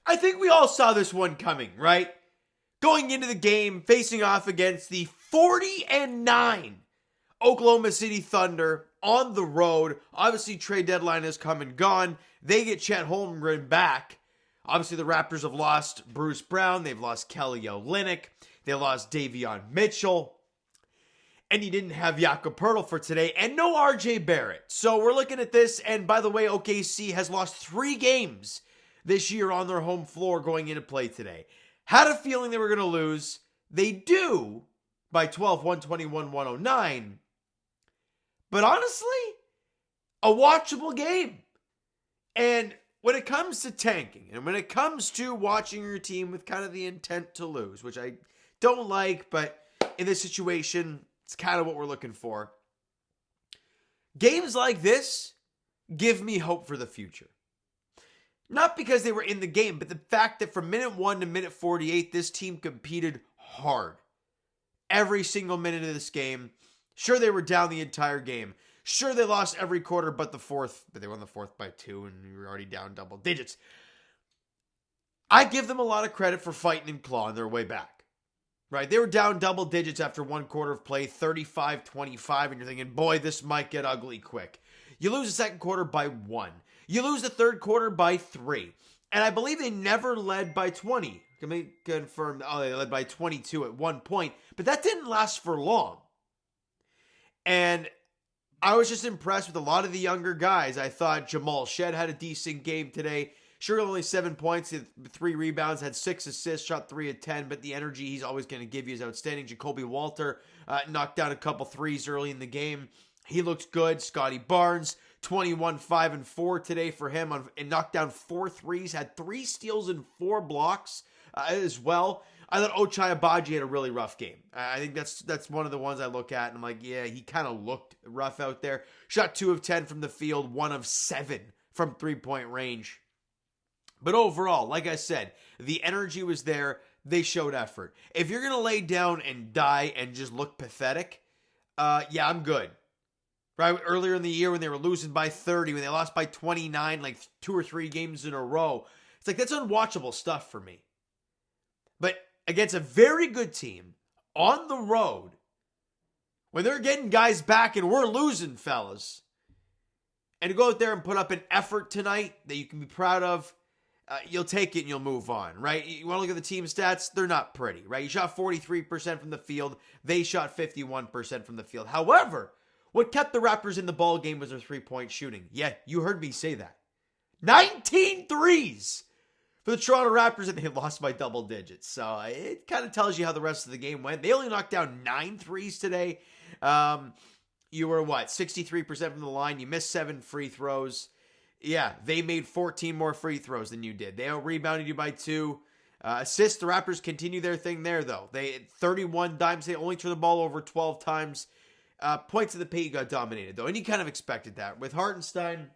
I think we all saw this one coming, right? Going into the game, facing off against the 40-9 Oklahoma City Thunder on the road. Obviously, trade deadline has come and gone. They get Chet Holmgren back. Obviously, the Raptors have lost Bruce Brown. They've lost Kelly Olynyk. They lost Davion Mitchell. And he didn't have Jakob Poeltl for today. And no RJ Barrett. So we're looking at this. And by the way, OKC has lost 3 games this year on their home floor going into play today. Had a feeling they were going to lose. They do by 12, 121, 109. But honestly, a watchable game. And when it comes to tanking, and when it comes to watching your team with kind of the intent to lose, which I don't like, but in this situation, it's kind of what we're looking for. Games like this give me hope for the future. Not because they were in the game, but the fact that from minute 1 to minute 48, this team competed hard. Every single minute of this game. Sure, they were down the entire game. Sure, they lost every quarter but the fourth, but they won the fourth by 2 and we were already down double digits. I give them a lot of credit for fighting and clawing their way back. Right? They were down double digits after one quarter of play, 35-25, and you're thinking, boy, this might get ugly quick. You lose the second quarter by 1. You lose the third quarter by 3. And I believe they never led by 20. Can we confirm? Oh, they led by 22 at one point. But that didn't last for long. And I was just impressed with a lot of the younger guys. I thought Jamal Shed had a decent game today. Sure, only 7 points, had 3 rebounds, had 6 assists, shot 3 of 10, but the energy he's always going to give you is outstanding. Jacoby Walter knocked down a couple threes early in the game. He looks good. Scotty Barnes, 21, 5, and 4 today for him, and knocked down 4 threes, had 3 steals and 4 blocks as well. I thought Ochai Agbaji had a really rough game. I think that's one of the ones I look at, and I'm like, yeah, he kind of looked rough out there. Shot 2 of 10 from the field, 1 of 7 from three-point range. But overall, like I said, the energy was there. They showed effort. If you're going to lay down and die and just look pathetic, yeah, I'm good. Right? Earlier in the year when they were losing by 30, when they lost by 29, like 2 or 3 games in a row, it's like that's unwatchable stuff for me. But against a very good team on the road, when they're getting guys back and we're losing, fellas, and to go out there and put up an effort tonight that you can be proud of, you'll take it and you'll move on, right? You want to look at the team stats? They're not pretty, right? You shot 43% from the field. They shot 51% from the field. However, what kept the Raptors in the ball game was their three-point shooting. Yeah, you heard me say that. 19 threes for the Toronto Raptors, and they lost by double digits. So it kind of tells you how the rest of the game went. They only knocked down 9 threes today. You were, 63% from the line. You missed 7 free throws. Yeah, they made 14 more free throws than you did. They out-rebounded you by 2. Assists, the Raptors continue their thing there, though. They had 31 dimes. They only turned the ball over 12 times. Points of the paint got dominated, though. And you kind of expected that. With Hartenstein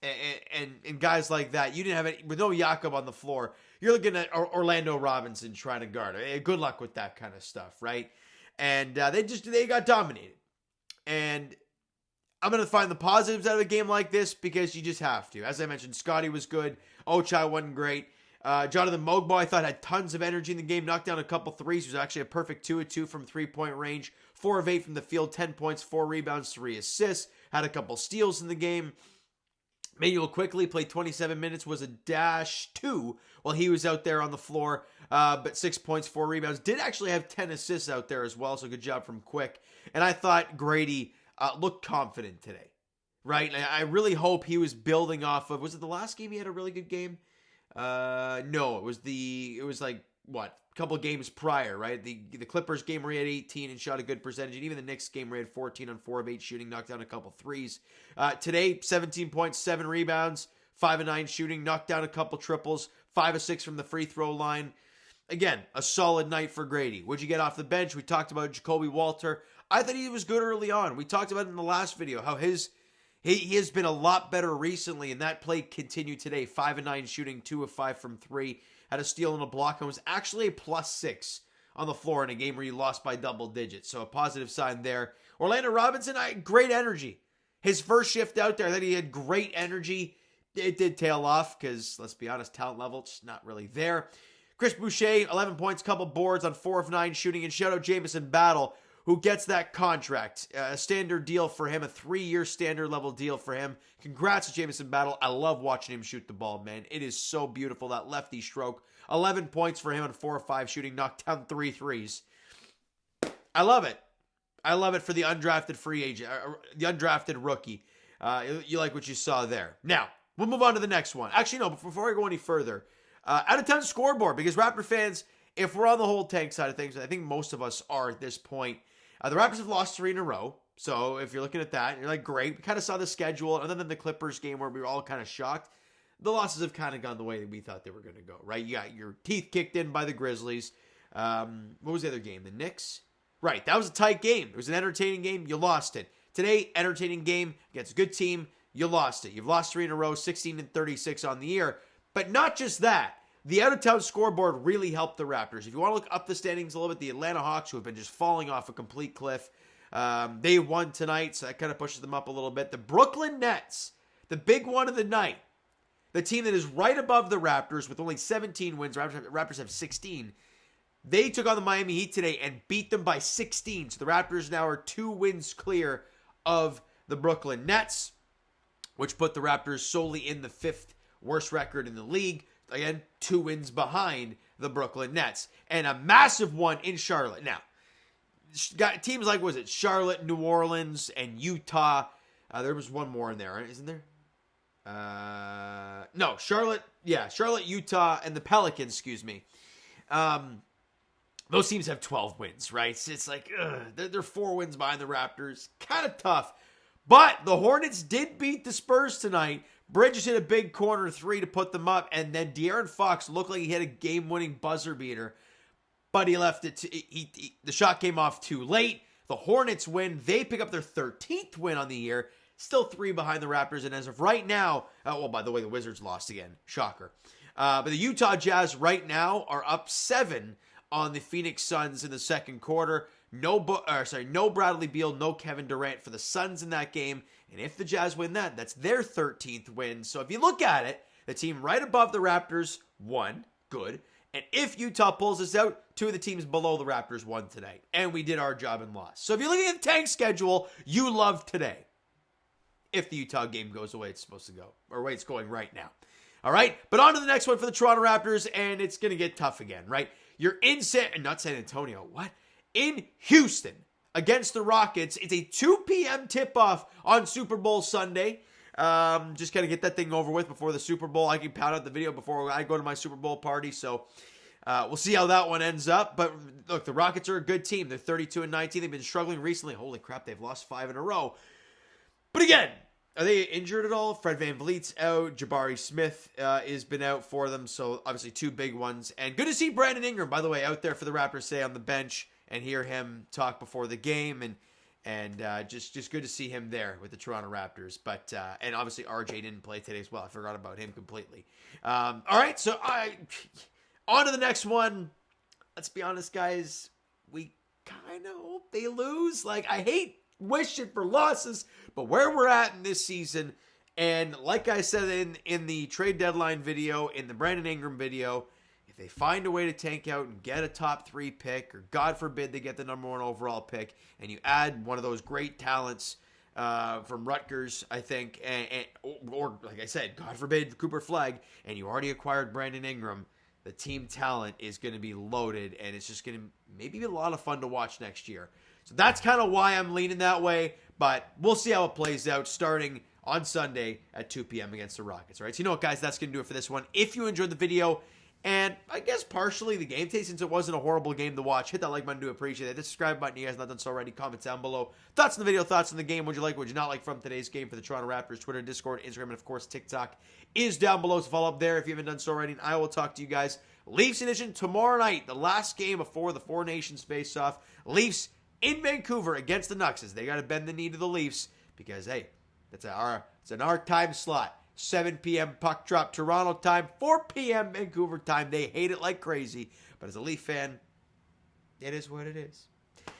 and guys like that, you didn't have any, with no Jakob on the floor, you're looking at Orlando Robinson trying to guard. Good luck with that kind of stuff, right? And they got dominated. And I'm going to find the positives out of a game like this because you just have to. As I mentioned, Scotty was good. Ochai wasn't great. Jonathan Mogbo, I thought, had tons of energy in the game. Knocked down a couple threes. He was actually a perfect 2 of 2 from three-point range. 4 of 8 from the field. 10 points, 4 rebounds, 3 assists. Had a couple steals in the game. Manuel Quickly played 27 minutes. Was a -2 while he was out there on the floor. But 6 points, 4 rebounds. Did actually have 10 assists out there as well. So good job from Quick. And I thought Grady looked confident today, right? And I really hope he was building off of, was it the last game he had a really good game? No, it was like, a couple games prior, right? The Clippers game where he had 18 and shot a good percentage, and even the Knicks game where he had 14 on 4 of 8 shooting, knocked down a couple threes. Today, 17 points, 7 rebounds, 5 of 9 shooting, knocked down a couple triples, 5 of 6 from the free throw line. Again, a solid night for Grady. What'd you get off the bench? We talked about Jacoby Walter. I thought he was good early on. We talked about it in the last video, how he has been a lot better recently, and that play continued today. 5 of 9 shooting, 2 of 5 from 3. Had a steal and a block, and was actually a +6 on the floor in a game where you lost by double digits. So a positive sign there. Orlando Robinson, great energy. His first shift out there, I thought he had great energy. it did tail off because, let's be honest, talent level, just not really there. Chris Boucher, 11 points, couple boards on 4 of 9 shooting. And shout out Jamison Battle, who gets that contract. A standard deal for him, a 3-year standard level deal for him. Congrats to Jamison Battle. I love watching him shoot the ball, man. It is so beautiful, that lefty stroke. 11 points for him on 4 of 5 shooting, knocked down 3 threes. I love it. I love it for the undrafted free agent, the undrafted rookie. You like what you saw there. Now, we'll move on to the next one. Actually, no, before I go any further, out of 10 scoreboard, because Raptor fans, if we're on the whole tank side of things, I think most of us are at this point. The Raptors have lost 3 in a row. So if you're looking at that, you're like, great. We kind of saw the schedule. Other than the Clippers game where we were all kind of shocked, the losses have kind of gone the way that we thought they were going to go, right? You got your teeth kicked in by the Grizzlies. What was the other game? The Knicks? Right, that was a tight game. It was an entertaining game. You lost it. Today, entertaining game against a good team. You lost it. You've lost 3 in a row, 16-36 on the year. But not just that. The out-of-town scoreboard really helped the Raptors. If you want to look up the standings a little bit, the Atlanta Hawks, who have been just falling off a complete cliff, they won tonight, so that kind of pushes them up a little bit. The Brooklyn Nets, the big one of the night, the team that is right above the Raptors with only 17 wins. Raptors have 16. They took on the Miami Heat today and beat them by 16. So the Raptors now are 2 wins clear of the Brooklyn Nets, which put the Raptors solely in the 5th worst record in the league. Again, 2 wins behind the Brooklyn Nets. And a massive one in Charlotte. Now, got teams like, was it Charlotte, New Orleans, and Utah. There was one more in there, isn't there? No, Charlotte, Utah, and the Pelicans, excuse me. Those teams have 12 wins, right? So it's like, they're 4 wins behind the Raptors. Kind of tough. But the Hornets did beat the Spurs tonight. Bridges hit a big corner 3 to put them up. And then De'Aaron Fox looked like he hit a game-winning buzzer beater. But he left it the shot came off too late. The Hornets win. They pick up their 13th win on the year. Still 3 behind the Raptors. And as of right now, by the way, the Wizards lost again. Shocker. But the Utah Jazz right now are up 7 on the Phoenix Suns in the second quarter. No Bradley Beal, no Kevin Durant for the Suns in that game. And if the Jazz win that, that's their 13th win. So if you look at it, the team right above the Raptors won. Good. And if Utah pulls this out, 2 of the teams below the Raptors won tonight. And we did our job and lost. So if you're looking at the tank schedule, you love today. If the Utah game goes the way it's supposed to go. Or the way it's going right now. All right? But on to the next one for the Toronto Raptors. And it's going to get tough again, right? You're in San Antonio. What? In Houston against the Rockets. It's a 2 p.m. tip-off on Super Bowl Sunday. Just kind of get that thing over with before the Super Bowl. I can pound out the video before I go to my Super Bowl party. So we'll see how that one ends up. But look, the Rockets are a good team. They're 32-19. They've been struggling recently. Holy crap, they've lost 5 in a row. But again, are they injured at all? Fred VanVleet's out. Jabari Smith has been out for them. So obviously 2 big ones. And good to see Brandon Ingram, by the way, out there for the Raptors today on the bench and hear him talk before the game. And just good to see him there with the Toronto Raptors. But and obviously RJ didn't play today as well. I forgot about him completely. All right, so on to the next one. Let's be honest, guys. We kind of hope they lose. Like, I hate wishing for losses, but where we're at in this season, and like I said in the trade deadline video, in the Brandon Ingram video, if they find a way to tank out and get a top 3 pick, or God forbid they get the number 1 overall pick, and you add one of those great talents from Rutgers, I think, or like I said, God forbid Cooper Flagg, and you already acquired Brandon Ingram, the team talent is going to be loaded, and it's just going to maybe be a lot of fun to watch next year. So that's kind of why I'm leaning that way, but we'll see how it plays out starting on Sunday at 2 p.m. against the Rockets. All right, so you know what, guys, that's going to do it for this one. If you enjoyed the video, and I guess partially the game today, since it wasn't a horrible game to watch, hit that like button to appreciate it. The subscribe button, you guys not done so already. Comment down below. Thoughts on the video, thoughts on the game. Would you like, would you not like from today's game for the Toronto Raptors? Twitter, Discord, Instagram, and of course TikTok is down below, so follow up there if you haven't done so already. And I will talk to you guys Leafs edition tomorrow night, the last game before the Four Nations face-off. Leafs in Vancouver against the Nuxes. They got to bend the knee to the Leafs because, hey, it's an our time slot. 7 p.m. puck drop Toronto time, 4 p.m. Vancouver time. They hate it like crazy. But as a Leaf fan, it is what it is.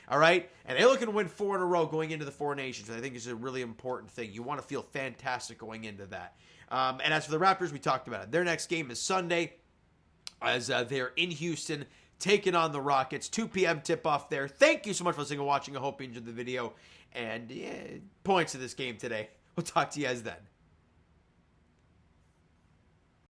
All right? And they're looking to win 4 in a row going into the Four Nations. I think is a really important thing. You want to feel fantastic going into that. And as for the Raptors, we talked about it. Their next game is Sunday as they're in Houston taking on the Rockets. 2 p.m. tip-off there. Thank you so much for listening and watching. I hope you enjoyed the video. And points to this game today. We'll talk to you guys then.